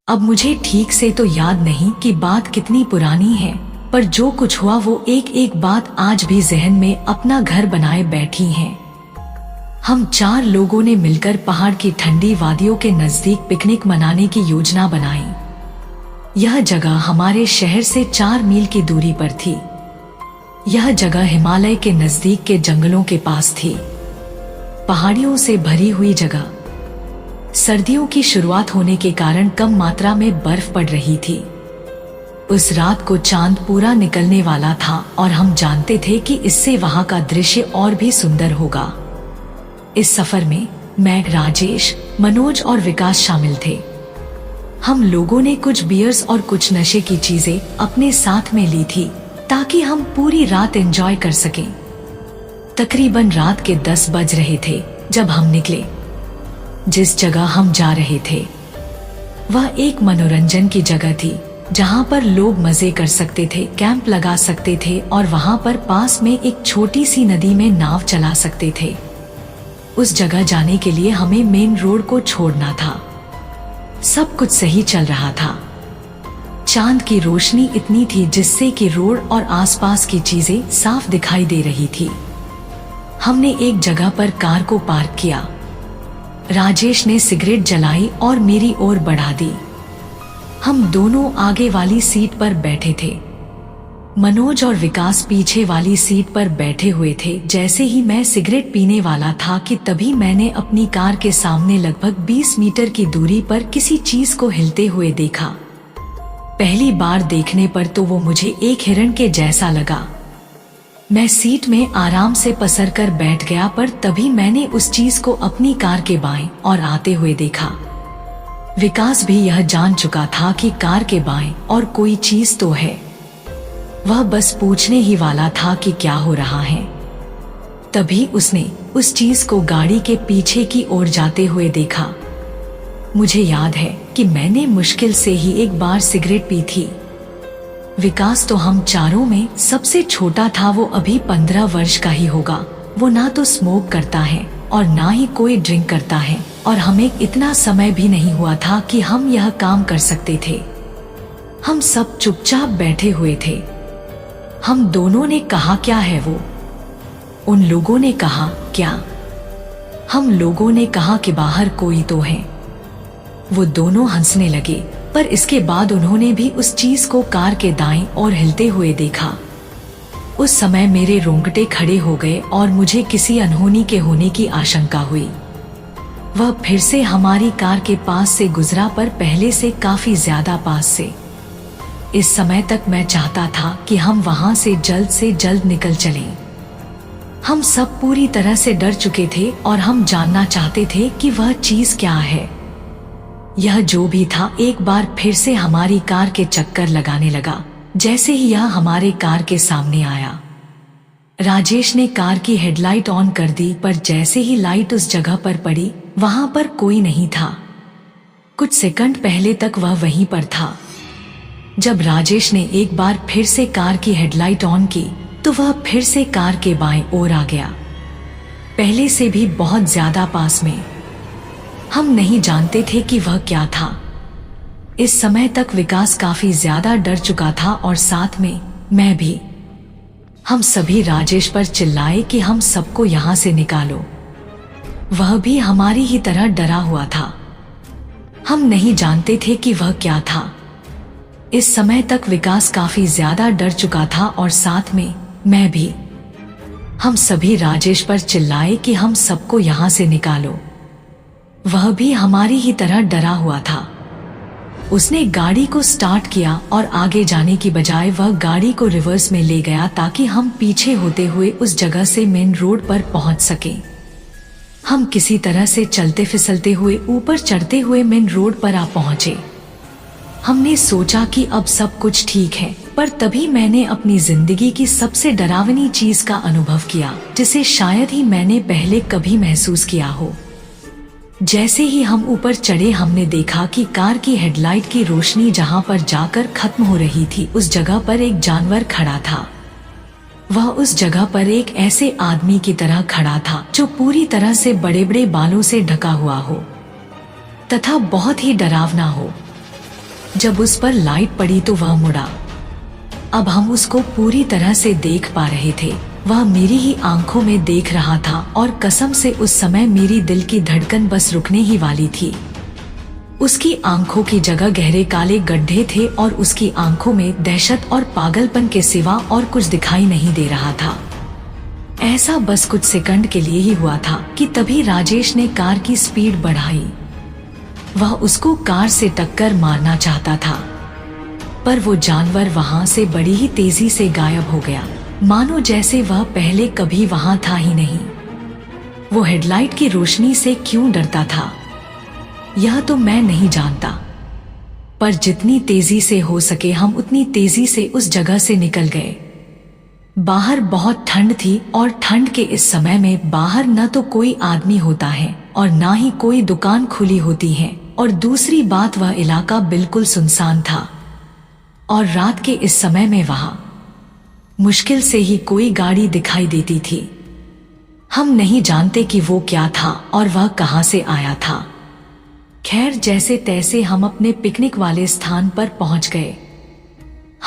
अब मुझे ठीक से तो याद नहीं कि बात कितनी पुरानी है, पर जो कुछ हुआ वो एक एक बात आज भी जहन में अपना घर बनाए बैठी है। हम 4 लोगों ने मिलकर पहाड़ की ठंडी वादियों के नजदीक पिकनिक मनाने की योजना बनाई। यह जगह हमारे शहर से 4 मील की दूरी पर थी। यह जगह हिमालय के नजदीक के जंगलों के पास थी, पहाड़ियों से भरी हुई जगह। सर्दियों की शुरुआत होने के कारण कम मात्रा में बर्फ पड़ रही थी। उस रात को चांद पूरा निकलने वाला था और हम जानते थे कि इससे वहां का दृश्य और भी सुंदर होगा। इस सफर में मैं, राजेश, मनोज और विकास शामिल थे। हम लोगों ने कुछ बियर्स और कुछ नशे की चीजें अपने साथ में ली थी ताकि हम पूरी रात एंजॉय कर सकें। तकरीबन रात के 10 बज रहे थे जब हम निकले। जिस जगह हम जा रहे थे वह एक मनोरंजन की जगह थी जहां पर लोग मजे कर सकते थे, कैंप लगा सकते थे और वहां पर पास में एक छोटी सी नदी में नाव चला सकते थे। उस जगह जाने के लिए हमें मेन रोड को छोड़ना था। सब कुछ सही चल रहा था। चांद की रोशनी इतनी थी जिससे कि रोड और आसपास की चीजें साफ दिखाई दे रही थी। हमने एक जगह पर कार को पार्क किया। राजेश ने सिगरेट जलाई और मेरी ओर बढ़ा दी। हम दोनों आगे वाली सीट पर बैठे थे। मनोज और विकास पीछे वाली सीट पर बैठे हुए थे। जैसे ही मैं सिगरेट पीने वाला था कि तभी मैंने अपनी कार के सामने लगभग 20 मीटर की दूरी पर किसी चीज को हिलते हुए देखा। पहली बार देखने पर तो वो मुझे एक हिरण के जैसा लगा। मैं सीट में आराम से पसर कर बैठ गया, पर तभी मैंने उस चीज को अपनी कार के बाएं और आते हुए देखा। विकास भी यह जान चुका था कि कार के बाएं और कोई चीज तो है। वह बस पूछने ही वाला था कि क्या हो रहा है। तभी उसने उस चीज को गाड़ी के पीछे की ओर जाते हुए देखा। मुझे याद है कि मैंने मुश्किल से ही एक बार सिगरेट पी थी। विकास तो हम चारों में सबसे छोटा था। वो अभी 15 वर्ष का ही होगा। वो ना तो स्मोक करता है और ना ही कोई ड्रिंक करता है, और हमें इतना समय भी नहीं हुआ था कि हम यह काम कर सकते थे। हम सब चुपचाप बैठे हुए थे। हम दोनों ने कहा, क्या है वो? उन लोगों ने कहा, क्या? हम लोगों ने कहा कि बाहर कोई तो है। वो दोनों हंसने लगे, पर इसके बाद उन्होंने भी उस चीज को कार के दाईं ओर हिलते हुए देखा। उस समय मेरे रोंगटे खड़े हो गए और मुझे किसी अनहोनी के होने की आशंका हुई। वह फिर से हमारी कार के पास से गुजरा, पर पहले से काफी ज्यादा पास से। इस समय तक मैं चाहता था कि हम वहां से जल्द निकल चलें। हम सब पूरी तरह से डर चुके थे और हम जानना चाहते थे कि वह चीज क्या है। यह जो भी था एक बार फिर से हमारी कार के चक्कर लगाने लगा। जैसे ही यह हमारे कार के सामने आया, राजेश ने कार की हेडलाइट ऑन कर दी, पर जैसे ही लाइट उस जगह पर पड़ी वहां पर कोई नहीं था। कुछ सेकंड पहले तक वह वहीं पर था। जब राजेश ने एक बार फिर से कार की हेडलाइट ऑन की तो वह फिर से कार के बाएं ओर आ गया, पहले से भी बहुत ज्यादा पास में। हम नहीं जानते थे कि वह क्या था। इस समय तक विकास काफी ज्यादा डर चुका था और साथ में मैं भी। हम सभी राजेश पर चिल्लाए कि हम सबको यहाँ से निकालो। वह भी हमारी ही तरह डरा हुआ था। हम नहीं जानते थे कि वह क्या था। इस समय तक विकास काफी ज्यादा डर चुका था और साथ में मैं भी। हम सभी राजेश पर चिल्लाए कि हम सबको यहाँ से निकालो। वह भी हमारी ही तरह डरा हुआ था। उसने गाड़ी को स्टार्ट किया और आगे जाने की बजाय वह गाड़ी को रिवर्स में ले गया ताकि हम पीछे होते हुए उस जगह से मेन रोड पर पहुंच सकें। हम किसी तरह से चलते फिसलते हुए ऊपर चढ़ते हुए मेन रोड पर आ पहुंचे। हमने सोचा कि अब सब कुछ ठीक है, पर तभी मैंने अपनी जिंदगी की सबसे डरावनी चीज का अनुभव किया, जिसे शायद ही मैंने पहले कभी महसूस किया हो। जैसे ही हम ऊपर चढ़े हमने देखा कि कार की हेडलाइट की रोशनी जहां पर जाकर खत्म हो रही थी उस जगह पर एक जानवर खड़ा था। वह उस जगह पर एक ऐसे आदमी की तरह खड़ा था जो पूरी तरह से बड़े बड़े बालों से ढका हुआ हो तथा बहुत ही डरावना हो। जब उस पर लाइट पड़ी तो वह मुड़ा। अब हम उसको पूरी तरह से देख पा रहे थे। वह मेरी ही आंखों में देख रहा था और कसम से उस समय मेरी दिल की धड़कन बस रुकने ही वाली थी। उसकी आंखों की जगह गहरे काले गड्ढे थे और उसकी आंखों में दहशत और पागलपन के सिवा और कुछ दिखाई नहीं दे रहा था। ऐसा बस कुछ सेकंड के लिए ही हुआ था कि तभी राजेश ने कार की स्पीड बढ़ाई। वह उसको कार से टक्कर मारना चाहता था, पर वो जानवर वहां से बड़ी ही तेजी से गायब हो गया, मानो जैसे वह पहले कभी वहां था ही नहीं। वो हेडलाइट की रोशनी से क्यों डरता था यह तो मैं नहीं जानता, पर जितनी तेजी से हो सके हम उतनी तेजी से उस जगह से निकल गए। बाहर बहुत ठंड थी और ठंड के इस समय में बाहर न तो कोई आदमी होता है और ना ही कोई दुकान खुली होती है, और दूसरी बात वह इलाका बिल्कुल सुनसान था और रात के इस समय में वहां मुश्किल से ही कोई गाड़ी दिखाई देती थी। हम नहीं जानते कि वो क्या था और वह कहां से आया था। खैर, जैसे तैसे हम अपने पिकनिक वाले स्थान पर पहुंच गए।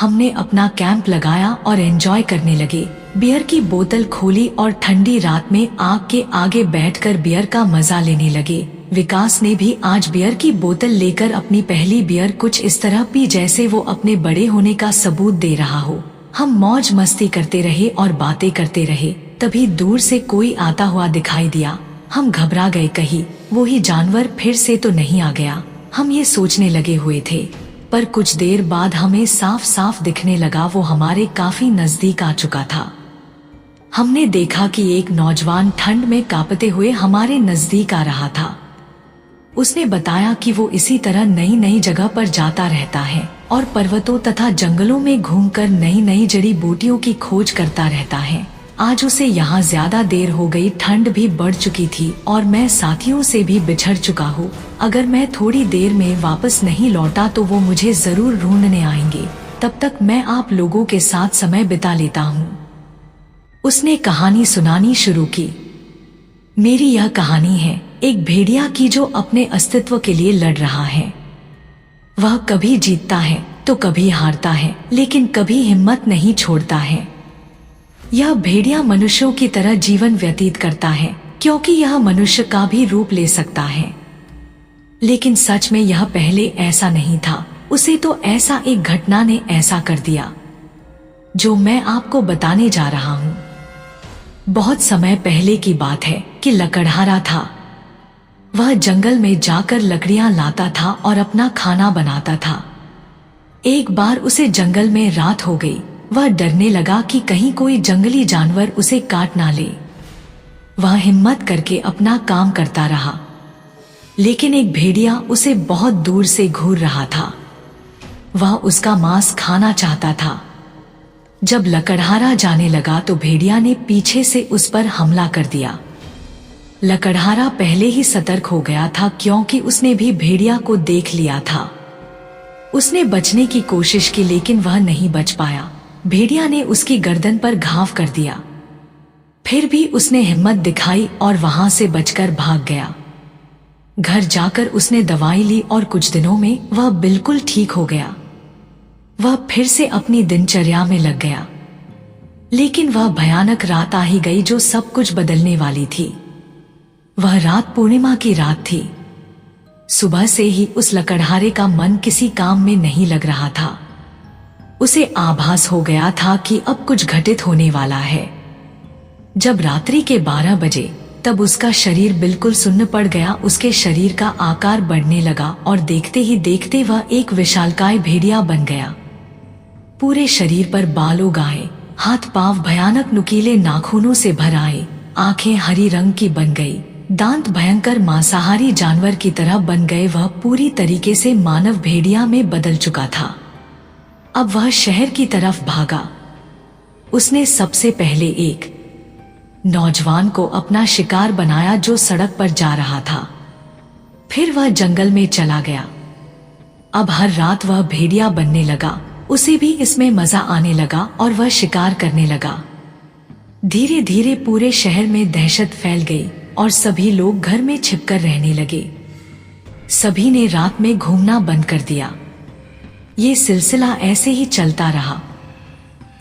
हमने अपना कैंप लगाया और एंजॉय करने लगे। बियर की बोतल खोली और ठंडी रात में आग के आगे बैठकर बियर का मजा लेने लगे। विकास ने भी आज बियर की बोतल लेकर अपनी पहली बियर कुछ इस तरह पी जैसे वो अपने बड़े होने का सबूत दे रहा हो। हम मौज मस्ती करते रहे और बातें करते रहे। तभी दूर से कोई आता हुआ दिखाई दिया। हम घबरा गए, कहीं वो ही जानवर फिर से तो नहीं आ गया। हम ये सोचने लगे हुए थे, पर कुछ देर बाद हमें साफ साफ दिखने लगा वो हमारे काफी नजदीक आ चुका था। हमने देखा कि एक नौजवान ठंड में कांपते हुए हमारे नजदीक आ रहा था। उसने बताया कि वो इसी तरह नई नई जगह पर जाता रहता है और पर्वतों तथा जंगलों में घूमकर नई नई जड़ी बूटियों की खोज करता रहता है। आज उसे यहाँ ज्यादा देर हो गई, ठंड भी बढ़ चुकी थी और मैं साथियों से भी बिछड़ चुका हूँ। अगर मैं थोड़ी देर में वापस नहीं लौटा तो वो मुझे जरूर ढूंढने आएंगे। तब तक मैं आप लोगों के साथ समय बिता लेता हूँ। उसने कहानी सुनानी शुरू की। मेरी यह कहानी है एक भेड़िया की जो अपने अस्तित्व के लिए लड़ रहा है। वह कभी जीतता है तो कभी हारता है, लेकिन कभी हिम्मत नहीं छोड़ता है। यह भेड़िया मनुष्यों की तरह जीवन व्यतीत करता है, क्योंकि यह मनुष्य का भी रूप ले सकता है। लेकिन सच में यह पहले ऐसा नहीं था। उसे तो ऐसा एक घटना ने ऐसा कर दिया जो मैं आपको बताने जा रहा हूँ। बहुत समय पहले की बात है कि लकड़हारा था। वह जंगल में जाकर लकड़ियां लाता था और अपना खाना बनाता था। एक बार उसे जंगल में रात हो गई। वह डरने लगा कि कहीं कोई जंगली जानवर उसे काट ना ले। वह हिम्मत करके अपना काम करता रहा, लेकिन एक भेड़िया उसे बहुत दूर से घूर रहा था। वह उसका मांस खाना चाहता था। जब लकड़हारा जाने लगा तो भेड़िया ने पीछे से उस पर हमला कर दिया। लकड़हारा पहले ही सतर्क हो गया था, क्योंकि उसने भी भेड़िया को देख लिया था। उसने बचने की कोशिश की, लेकिन वह नहीं बच पाया। भेड़िया ने उसकी गर्दन पर घाव कर दिया। फिर भी उसने हिम्मत दिखाई और वहां से बचकर भाग गया। घर जाकर उसने दवाई ली और कुछ दिनों में वह बिल्कुल ठीक हो गया। वह फिर से अपनी दिनचर्या में लग गया। लेकिन वह भयानक रात आ ही गई जो सब कुछ बदलने वाली थी। वह रात पूर्णिमा की रात थी। सुबह से ही उस लकड़हारे का मन किसी काम में नहीं लग रहा था। उसे आभास हो गया था कि अब कुछ घटित होने वाला है। जब रात्रि के 12 बजे तब उसका शरीर बिल्कुल सुन्न पड़ गया। उसके शरीर का आकार बढ़ने लगा और देखते ही देखते वह एक विशालकाय भेड़िया बन गया। पूरे शरीर पर बाल उग आए, हाथ पांव भयानक नुकीले नाखूनों से भर आए, आंखें हरी रंग की बन गई, दांत भयंकर मांसाहारी जानवर की तरह बन गए। वह पूरी तरीके से मानव भेड़िया में बदल चुका था। अब वह शहर की तरफ भागा। उसने सबसे पहले एक नौजवान को अपना शिकार बनाया जो सड़क पर जा रहा था। फिर वह जंगल में चला गया। अब हर रात वह भेड़िया बनने लगा। उसे भी इसमें मजा आने लगा और वह शिकार करने लगा। धीरे धीरे पूरे शहर में दहशत फैल गई और सभी लोग घर में छिपकर रहने लगे। सभी ने रात में घूमना बंद कर दिया। ये सिलसिला ऐसे ही चलता रहा।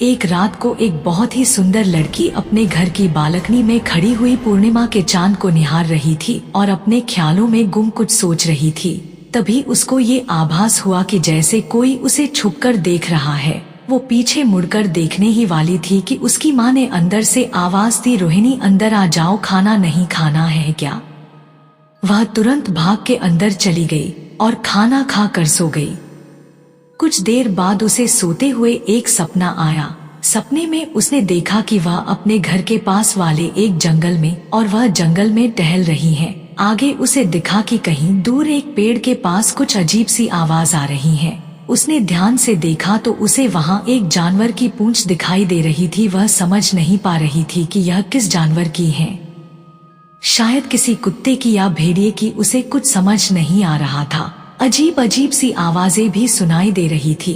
एक रात को एक बहुत ही सुंदर लड़की अपने घर की बालकनी में खड़ी हुई पूर्णिमा के चांद को निहार रही थी और अपने ख्यालों में गुम कुछ सोच रही थी। तभी उसको ये आभास हुआ कि जैसे कोई उसे छुपकर देख रहा है। वो पीछे मुड़कर देखने ही वाली थी कि उसकी माँ ने अंदर से आवाज दी, रोहिणी अंदर आ जाओ, खाना नहीं खाना है क्या? वह तुरंत भाग के अंदर चली गई और खाना खा कर सो गई। कुछ देर बाद उसे सोते हुए एक सपना आया। सपने में उसने देखा कि वह अपने घर के पास वाले एक जंगल में और वह जंगल में टहल रही है। आगे उसे दिखा कि कहीं दूर एक पेड़ के पास कुछ अजीब सी आवाज आ रही है। उसने ध्यान से देखा तो उसे वहां एक जानवर की पूंछ दिखाई दे रही थी। वह समझ नहीं पा रही थी कि यह किस जानवर की है, शायद किसी कुत्ते की या भेड़िए की, उसे कुछ समझ नहीं आ रहा था। अजीब अजीब सी आवाजें भी सुनाई दे रही थी।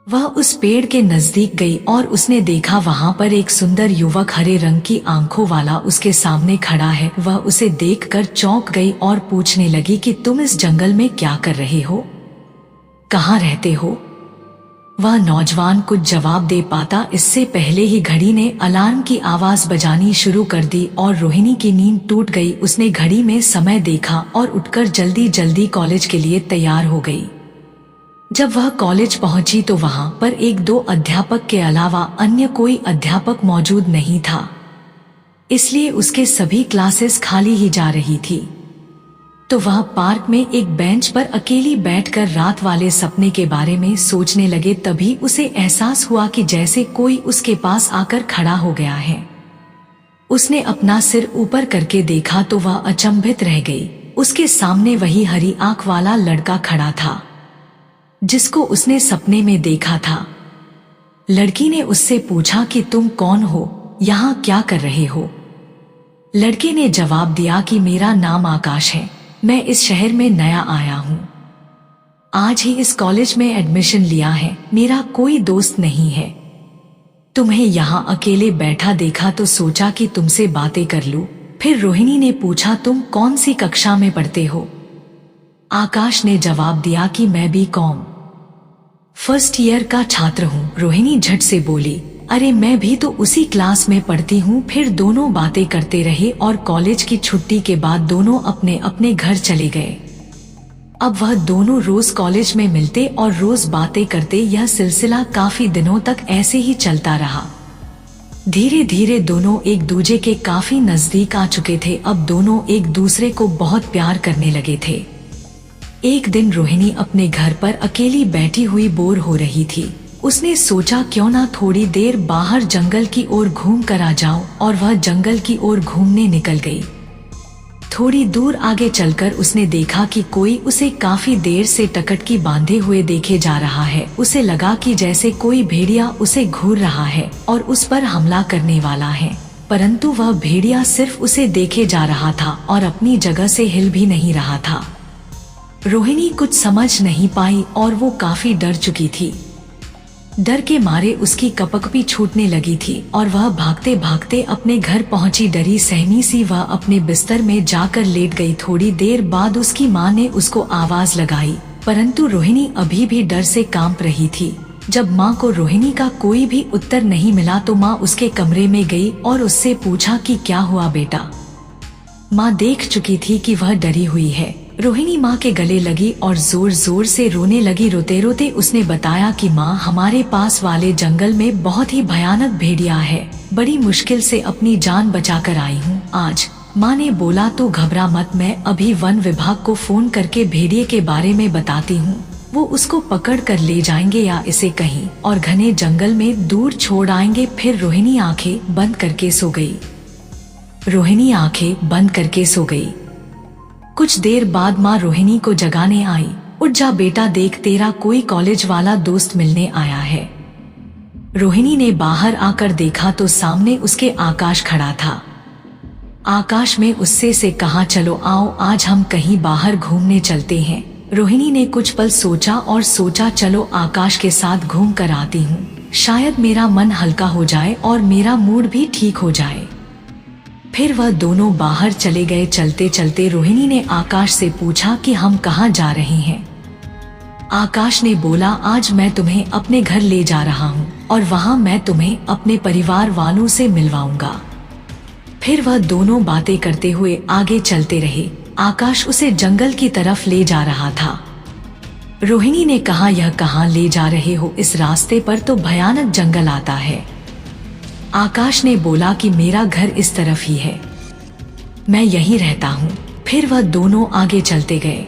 वह उस पेड़ के नजदीक गई और उसने देखा वहां पर एक सुंदर युवक हरे रंग की आंखों वाला उसके सामने खड़ा है। वह उसे देखकर चौंक गई और पूछने लगी कि तुम इस जंगल में क्या कर रहे हो, कहाँ रहते हो? वह नौजवान कुछ जवाब दे पाता इससे पहले ही घड़ी ने अलार्म की आवाज बजानी शुरू कर दी और रोहिणी की नींद टूट गई। उसने घड़ी में समय देखा और उठकर जल्दी जल्दी कॉलेज के लिए तैयार हो गई। जब वह कॉलेज पहुंची तो वहां पर एक दो अध्यापक के अलावा अन्य कोई अध्यापक मौजूद नहीं था, इसलिए उसके सभी क्लासेस खाली ही जा रही थी। तो वह पार्क में एक बेंच पर अकेली बैठकर रात वाले सपने के बारे में सोचने लगे। तभी उसे एहसास हुआ कि जैसे कोई उसके पास आकर खड़ा हो गया है। उसने अपना सिर ऊपर करके देखा तो वह अचंभित रह गई। उसके सामने वही हरी आंख वाला लड़का खड़ा था जिसको उसने सपने में देखा था। लड़की ने उससे पूछा कि तुम कौन हो, यहाँ क्या कर रहे हो? लड़के ने जवाब दिया कि मेरा नाम आकाश है, मैं इस शहर में नया आया हूँ, आज ही इस कॉलेज में एडमिशन लिया है, मेरा कोई दोस्त नहीं है। तुम्हें यहाँ अकेले बैठा देखा तो सोचा कि तुमसे बातें कर लूं। फिर रोहिणी ने पूछा तुम कौन सी कक्षा में पढ़ते हो? आकाश ने जवाब दिया कि मैं B.Com फर्स्ट ईयर का छात्र हूँ। रोहिणी झट से बोली, अरे मैं भी तो उसी क्लास में पढ़ती हूँ। फिर दोनों बातें करते रहे और कॉलेज की छुट्टी के बाद दोनों अपने अपने घर चले गए। अब वह दोनों रोज कॉलेज में मिलते और रोज बातें करते। यह सिलसिला काफी दिनों तक ऐसे ही चलता रहा। धीरे धीरे दोनों एक दूसरे के काफी नजदीक आ चुके थे। अब दोनों एक दूसरे को बहुत प्यार करने लगे थे। एक दिन रोहिणी अपने घर पर अकेली बैठी हुई बोर हो रही थी। उसने सोचा क्यों ना थोड़ी देर बाहर जंगल की ओर घूम कर आ जाऊं और वह जंगल की ओर घूमने निकल गई। थोड़ी दूर आगे चलकर उसने देखा कि कोई उसे काफी देर से टकटकी बांधे हुए देखे जा रहा है। उसे लगा कि जैसे कोई भेड़िया उसे घूर रहा है और उस पर हमला करने वाला है, परंतु वह भेड़िया सिर्फ उसे देखे जा रहा था और अपनी जगह से हिल भी नहीं रहा था। रोहिणी कुछ समझ नहीं पाई और वो काफी डर चुकी थी। डर के मारे उसकी कपकपी छूटने लगी थी और वह भागते भागते अपने घर पहुंची। डरी सहमी सी वह अपने बिस्तर में जाकर लेट गई। थोड़ी देर बाद उसकी माँ ने उसको आवाज लगाई, परंतु रोहिणी अभी भी डर से कांप रही थी। जब माँ को रोहिणी का कोई भी उत्तर नहीं मिला तो माँ उसके कमरे में गई और उससे पूछा कि क्या हुआ बेटा? माँ देख चुकी थी कि वह डरी हुई है। रोहिणी माँ के गले लगी और जोर जोर से रोने लगी। रोते रोते उसने बताया कि माँ, हमारे पास वाले जंगल में बहुत ही भयानक भेड़िया है, बड़ी मुश्किल से अपनी जान बचाकर आई हूँ आज। माँ ने बोला तो घबरा मत, मैं अभी वन विभाग को फोन करके भेड़िए के बारे में बताती हूँ, वो उसको पकड़ कर ले जाएंगे या इसे कहीं और घने जंगल में दूर छोड़ आएंगे। फिर रोहिणी आंखें बंद करके सो गई। रोहिणी आंखें बंद करके सो गई। कुछ देर बाद माँ रोहिणी को जगाने आई। उठ जा बेटा, देख तेरा कोई कॉलेज वाला दोस्त मिलने आया है। रोहिणी ने बाहर आकर देखा तो सामने उसके आकाश खड़ा था। आकाश में उससे से कहा, चलो आओ आज हम कहीं बाहर घूमने चलते हैं। रोहिणी ने कुछ पल सोचा और सोचा चलो आकाश के साथ घूम कर आती हूँ, शायद मेरा मन हल्का हो जाए और मेरा मूड भी ठीक हो जाए। फिर वह दोनों बाहर चले गए। चलते चलते रोहिणी ने आकाश से पूछा कि हम कहाँ जा रहे हैं? आकाश ने बोला, आज मैं तुम्हें अपने घर ले जा रहा हूँ और वहाँ मैं तुम्हें अपने परिवार वालों से मिलवाऊंगा। फिर वह दोनों बातें करते हुए आगे चलते रहे। आकाश उसे जंगल की तरफ ले जा रहा था। रोहिणी ने कहा, यह कहाँ ले जा रहे हो? इस रास्ते पर तो भयानक जंगल आता है। आकाश ने बोला कि मेरा घर इस तरफ ही है, मैं यहीं रहता हूँ। फिर वह दोनों आगे चलते गए।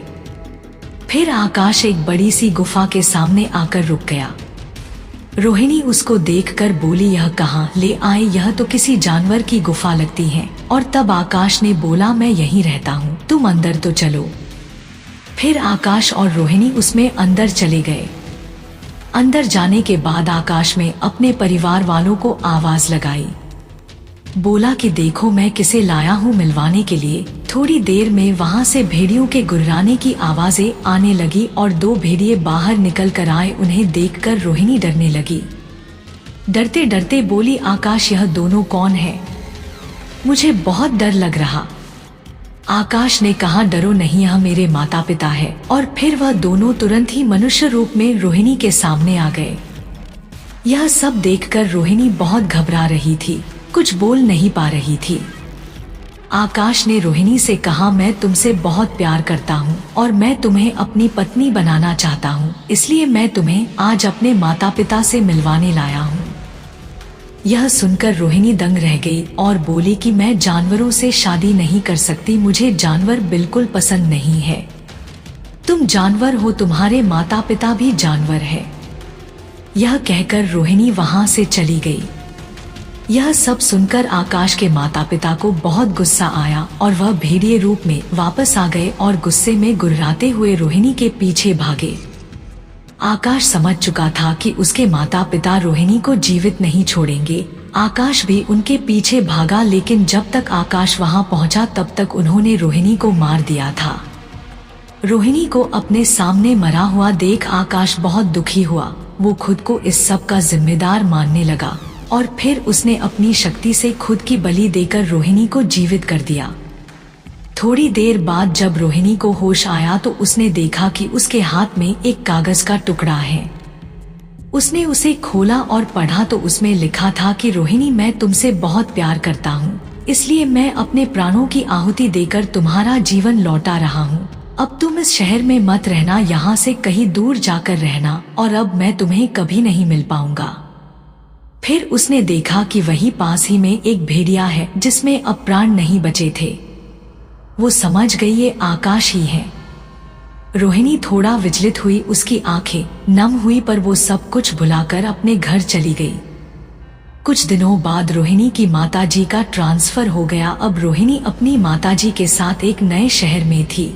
फिर आकाश एक बड़ी सी गुफा के सामने आकर रुक गया। रोहिणी उसको देखकर बोली, यह कहाँ ले आए? यह तो किसी जानवर की गुफा लगती है। और तब आकाश ने बोला, मैं यहीं रहता हूँ, तुम अंदर तो चलो। फिर आकाश और रोहिणी उसमें अंदर चले गए। अंदर जाने के बाद आकाश में अपने परिवार वालों को आवाज लगाई, बोला कि देखो मैं किसे लाया हूँ मिलवाने के लिए। थोड़ी देर में वहाँ से भेड़ियों के गुर्राने की आवाजें आने लगी और दो भेड़िए बाहर निकल कर आए। उन्हें देखकर रोहिणी डरने लगी। डरते डरते बोली, आकाश यह दोनों कौन है? मुझे बहुत डर लग रहा। आकाश ने कहा, डरो नहीं, यह मेरे माता पिता है। और फिर वह दोनों तुरंत ही मनुष्य रूप में रोहिणी के सामने आ गए। यह सब देखकर रोहिणी बहुत घबरा रही थी, कुछ बोल नहीं पा रही थी। आकाश ने रोहिणी से कहा, मैं तुमसे बहुत प्यार करता हूँ और मैं तुम्हें अपनी पत्नी बनाना चाहता हूँ, इसलिए मैं तुम्हें आज अपने माता पिता से मिलवाने लाया हूँ। यह सुनकर रोहिणी दंग रह गई और बोली कि मैं जानवरों से शादी नहीं कर सकती, मुझे जानवर बिल्कुल पसंद नहीं है। तुम जानवर हो, तुम्हारे माता पिता भी जानवर है। यह कहकर रोहिणी वहां से चली गई। यह सब सुनकर आकाश के माता पिता को बहुत गुस्सा आया और वह भेड़िए रूप में वापस आ गए और गुस्से में गुर्राते हुए रोहिणी के पीछे भागे। आकाश समझ चुका था कि उसके माता पिता रोहिणी को जीवित नहीं छोड़ेंगे। आकाश भी उनके पीछे भागा, लेकिन जब तक आकाश वहां पहुंचा तब तक उन्होंने रोहिणी को मार दिया था। रोहिणी को अपने सामने मरा हुआ देख आकाश बहुत दुखी हुआ। वो खुद को इस सब का जिम्मेदार मानने लगा और फिर उसने अपनी शक्ति से खुद की बलि देकर रोहिणी को जीवित कर दिया। थोड़ी देर बाद जब रोहिणी को होश आया तो उसने देखा कि उसके हाथ में एक कागज का टुकड़ा है। उसने उसे खोला और पढ़ा तो उसमें लिखा था कि रोहिणी, मैं तुमसे बहुत प्यार करता हूँ, इसलिए मैं अपने प्राणों की आहुति देकर तुम्हारा जीवन लौटा रहा हूँ। अब तुम इस शहर में मत रहना, यहाँ से कहीं दूर जाकर रहना, और अब मैं तुम्हें कभी नहीं मिल पाऊंगा। फिर उसने देखा कि वहीं पास ही में एक भेड़िया है जिसमें अब प्राण नहीं बचे थे। वो समझ गई ये आकाश ही है। रोहिणी थोड़ा विचलित हुई, उसकी आंखें नम हुई, पर वो सब कुछ भुलाकर अपने घर चली गई। कुछ दिनों बाद रोहिणी की माताजी का ट्रांसफर हो गया। अब रोहिणी अपनी माताजी के साथ एक नए शहर में थी।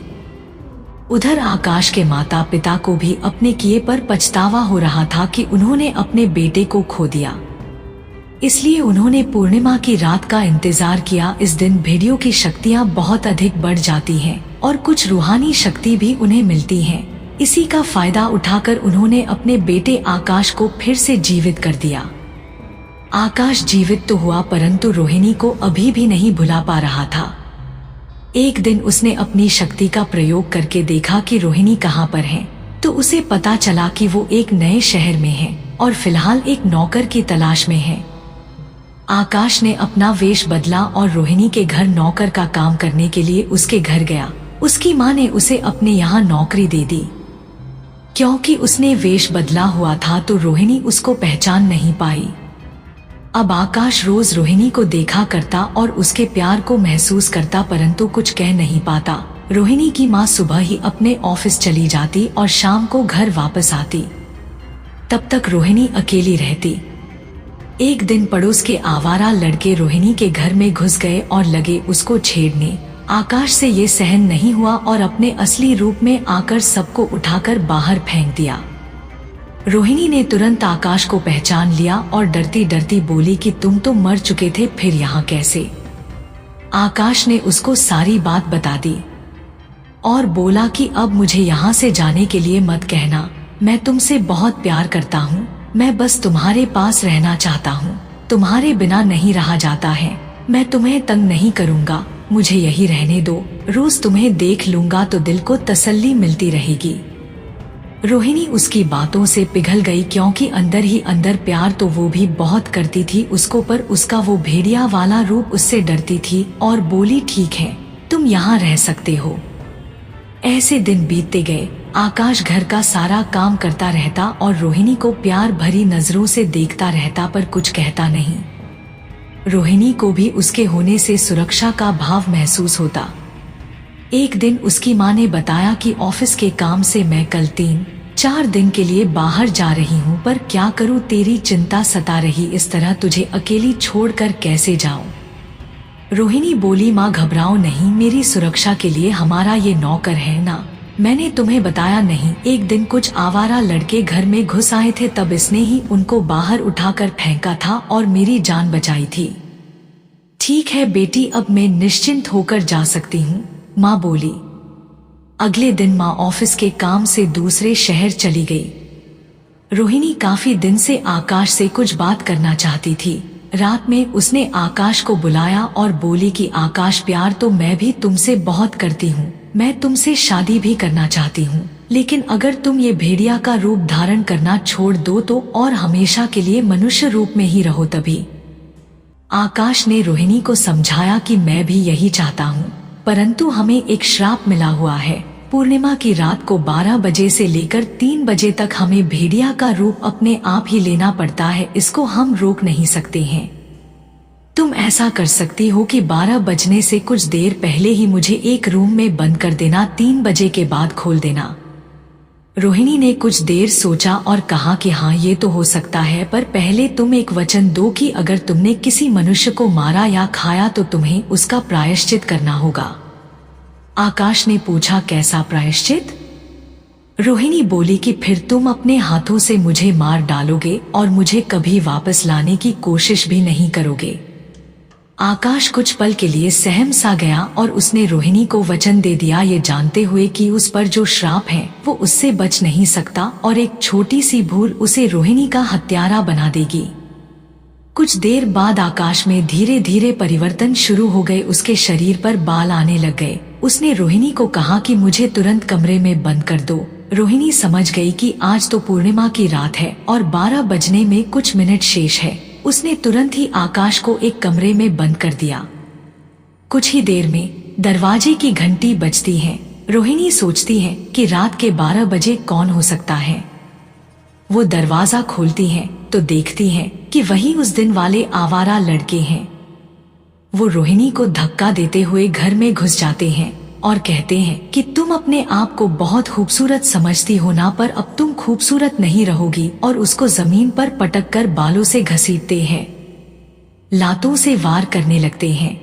उधर आकाश के माता पिता को भी अपने किए पर पछतावा हो रहा था कि उन्होंने अपने बेटे को खो दिया। इसलिए उन्होंने पूर्णिमा की रात का इंतजार किया। इस दिन भेड़ियों की शक्तियाँ बहुत अधिक बढ़ जाती हैं और कुछ रूहानी शक्ति भी उन्हें मिलती है। इसी का फायदा उठाकर उन्होंने अपने बेटे आकाश को फिर से जीवित कर दिया। आकाश जीवित तो हुआ, परंतु रोहिणी को अभी भी नहीं भुला पा रहा था। एक दिन उसने अपनी शक्ति का प्रयोग करके देखा कि रोहिणी कहाँ पर है, तो उसे पता चला कि वो एक नए शहर में है और फिलहाल एक नौकर की तलाश में है। आकाश ने अपना वेश बदला और रोहिणी के घर नौकर का काम करने के लिए उसके घर गया। उसकी माँ ने उसे अपने यहाँ नौकरी दे दी। क्योंकि उसने वेश बदला हुआ था तो रोहिणी उसको पहचान नहीं पाई। अब आकाश रोज रोहिणी को देखा करता और उसके प्यार को महसूस करता, परंतु कुछ कह नहीं पाता। रोहिणी की माँ सुबह ही अपने ऑफिस चली जाती और शाम को घर वापस आती। तब तक रोहिणी अकेली रहती। एक दिन पड़ोस के आवारा लड़के रोहिणी के घर में घुस गए और लगे उसको छेड़ने। आकाश से ये सहन नहीं हुआ और अपने असली रूप में आकर सबको उठाकर बाहर फेंक दिया। रोहिणी ने तुरंत आकाश को पहचान लिया और डरती डरती बोली कि तुम तो मर चुके थे, फिर यहाँ कैसे? आकाश ने उसको सारी बात बता दी और बोला कि अब मुझे यहाँ से जाने के लिए मत कहना, मैं तुमसे बहुत प्यार करता हूँ, मैं बस तुम्हारे पास रहना चाहता हूँ, तुम्हारे बिना नहीं रहा जाता है, मैं तुम्हें तंग नहीं करूँगा, मुझे यही रहने दो, रोज तुम्हें देख लूँगा तो दिल को तसल्ली मिलती रहेगी। रोहिणी उसकी बातों से पिघल गई, क्योंकि अंदर ही अंदर प्यार तो वो भी बहुत करती थी उसको, पर उसका वो भेड़िया वाला रूप उससे डरती थी और बोली, ठीक है, तुम यहाँ रह सकते हो। ऐसे दिन बीतते गए। आकाश घर का सारा काम करता रहता और रोहिणी को प्यार भरी नजरों से देखता रहता, पर कुछ कहता नहीं। रोहिणी को भी उसके होने से सुरक्षा का भाव महसूस होता। एक दिन उसकी माँ ने बताया कि ऑफिस के काम से मैं कल 3-4 दिन के लिए बाहर जा रही हूँ, पर क्या करूँ, तेरी चिंता सता रही, इस तरह तुझे अकेली छोड़कर कैसे जाऊँ। रोहिणी बोली, माँ घबराओ नहीं, मेरी सुरक्षा के लिए हमारा ये नौकर है ना। मैंने तुम्हें बताया नहीं, एक दिन कुछ आवारा लड़के घर में घुस आए थे, तब इसने ही उनको बाहर उठाकर फेंका था और मेरी जान बचाई थी। ठीक है बेटी, अब मैं निश्चिंत होकर जा सकती हूँ, माँ बोली। अगले दिन माँ ऑफिस के काम से दूसरे शहर चली गई। रोहिणी काफी दिन से आकाश से कुछ बात करना चाहती थी। रात में उसने आकाश को बुलाया और बोली कि आकाश, प्यार तो मैं भी तुमसे बहुत करती हूँ, मैं तुमसे शादी भी करना चाहती हूँ, लेकिन अगर तुम ये भेड़िया का रूप धारण करना छोड़ दो तो और हमेशा के लिए मनुष्य रूप में ही रहो तभी। आकाश ने रोहिणी को समझाया कि मैं भी यही चाहता हूँ, परंतु हमें एक श्राप मिला हुआ है। पूर्णिमा की रात को 12 बजे से लेकर 3 बजे तक हमें भेड़िया का रूप अपने आप ही लेना पड़ता है, इसको हम रोक नहीं सकते हैं। तुम ऐसा कर सकती हो कि 12 बजने से कुछ देर पहले ही मुझे एक रूम में बंद कर देना, 3 बजे के बाद खोल देना। रोहिणी ने कुछ देर सोचा और कहा कि हाँ, ये तो हो सकता है, पर पहले तुम एक वचन दो कि अगर तुमने किसी मनुष्य को मारा या खाया तो तुम्हें उसका प्रायश्चित करना होगा। आकाश ने पूछा, कैसा प्रायश्चित? रोहिणी बोली कि फिर तुम अपने हाथों से मुझे मार डालोगे और मुझे कभी वापस लाने की कोशिश भी नहीं करोगे। आकाश कुछ पल के लिए सहम सा गया और उसने रोहिणी को वचन दे दिया, ये जानते हुए कि उस पर जो श्राप है वो उससे बच नहीं सकता और एक छोटी सी भूल उसे रोहिणी का हत्यारा बना देगी। कुछ देर बाद आकाश में धीरे धीरे परिवर्तन शुरू हो गए, उसके शरीर पर बाल आने लग गए। उसने रोहिणी को कहा कि मुझे तुरंत कमरे में बंद कर दो। रोहिणी समझ गई कि आज तो पूर्णिमा की रात है और 12 बजने में कुछ मिनट शेष है। उसने तुरंत ही आकाश को एक कमरे में बंद कर दिया। कुछ ही देर में दरवाजे की घंटी बजती है। रोहिणी सोचती है कि रात के 12 बजे कौन हो सकता है। वो दरवाजा खोलती है तो देखती है कि वही उस दिन वाले आवारा लड़के हैं। वो रोहिणी को धक्का देते हुए घर में घुस जाते हैं और कहते हैं कि तुम अपने आप को बहुत खूबसूरत समझती हो ना, पर अब तुम खूबसूरत नहीं रहोगी, और उसको जमीन पर पटक कर बालों से घसीटते हैं, लातों से वार करने लगते हैं।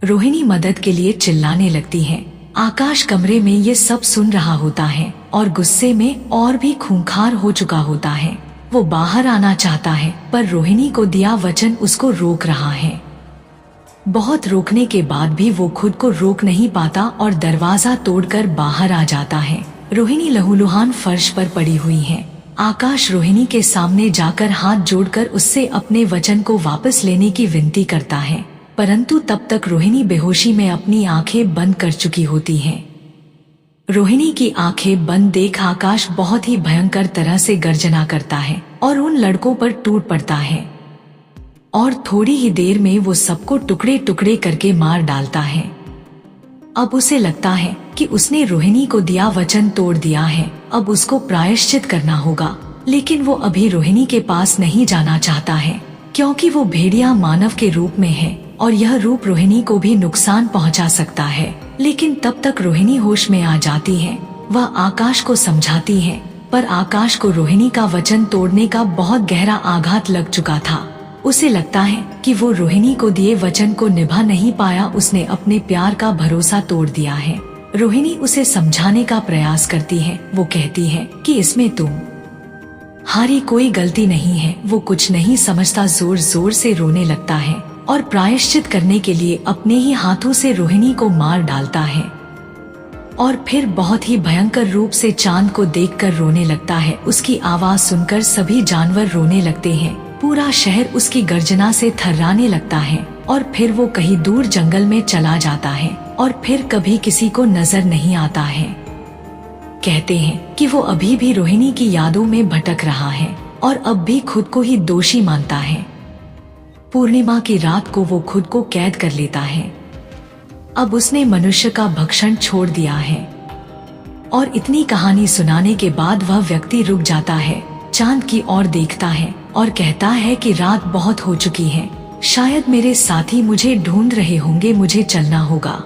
रोहिणी मदद के लिए चिल्लाने लगती है। आकाश कमरे में ये सब सुन रहा होता है और गुस्से में और भी खूंखार हो चुका होता है। वो बाहर आना चाहता है पर रोहिणी को दिया वचन उसको रोक रहा है। बहुत रोकने के बाद भी वो खुद को रोक नहीं पाता और दरवाजा तोड़कर बाहर आ जाता है। रोहिणी लहूलुहान फर्श पर पड़ी हुई है। आकाश रोहिणी के सामने जाकर हाथ जोड़कर उससे अपने वचन को वापस लेने की विनती करता है, परंतु तब तक रोहिणी बेहोशी में अपनी आंखें बंद कर चुकी होती हैं। रोहिणी की आंखें बंद देख आकाश बहुत ही भयंकर तरह से गर्जना करता है और उन लड़कों पर टूट पड़ता है और थोड़ी ही देर में वो सबको टुकड़े टुकड़े करके मार डालता है। अब उसे लगता है कि उसने रोहिणी को दिया वचन तोड़ दिया है, अब उसको प्रायश्चित करना होगा। लेकिन वो अभी रोहिणी के पास नहीं जाना चाहता है, क्योंकि वो भेड़िया मानव के रूप में है और यह रूप रोहिणी को भी नुकसान पहुंचा सकता है। लेकिन तब तक रोहिणी होश में आ जाती है। वह आकाश को समझाती है, पर आकाश को रोहिणी का वचन तोड़ने का बहुत गहरा आघात लग चुका था। उसे लगता है कि वो रोहिणी को दिए वचन को निभा नहीं पाया, उसने अपने प्यार का भरोसा तोड़ दिया है। रोहिणी उसे समझाने का प्रयास करती है। वो कहती है कि इसमें तुम्हारी कोई गलती नहीं है। वो कुछ नहीं समझता, जोर जोर से रोने लगता है और प्रायश्चित करने के लिए अपने ही हाथों से रोहिणी को मार डालता है और फिर बहुत ही भयंकर रूप से चांद को देखकर रोने लगता है। उसकी आवाज सुनकर सभी जानवर रोने लगते हैं। पूरा शहर उसकी गर्जना से थर्राने लगता है और फिर वो कहीं दूर जंगल में चला जाता है और फिर कभी किसी को नजर नहीं आता है। कहते हैं कि वो अभी भी रोहिणी की यादों में भटक रहा है और अब भी खुद को ही दोषी मानता है। पूर्णिमा की रात को वो खुद को कैद कर लेता है। अब उसने मनुष्य का भक्षण छोड़ दिया है। और इतनी कहानी सुनाने के बाद वह व्यक्ति रुक जाता है, चांद की ओर देखता है और कहता है कि रात बहुत हो चुकी है, शायद मेरे साथी मुझे ढूंढ रहे होंगे, मुझे चलना होगा।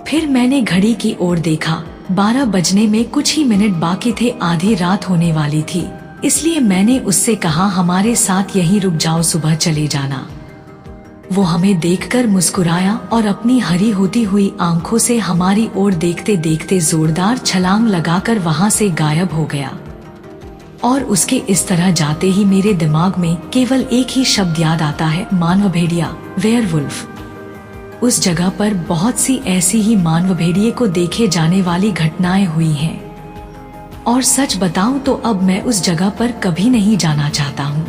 फिर मैंने घड़ी की ओर देखा, 12 बजने में कुछ ही मिनट बाकी थे, आधी रात होने वाली थी। इसलिए मैंने उससे कहा हमारे साथ यहीं रुक जाओ, सुबह चले जाना। वो हमें देखकर मुस्कुराया और अपनी हरी होती हुई आंखों से हमारी ओर देखते देखते जोरदार छलांग लगाकर वहां से गायब हो गया। और उसके इस तरह जाते ही मेरे दिमाग में केवल एक ही शब्द याद आता है, मानव भेड़िया, वेयरवुल्फ। उस जगह पर बहुत सी ऐसी ही मानव भेड़िए को देखे जाने वाली घटनाएं हुई हैं। और सच बताऊं तो अब मैं उस जगह पर कभी नहीं जाना चाहता हूँ।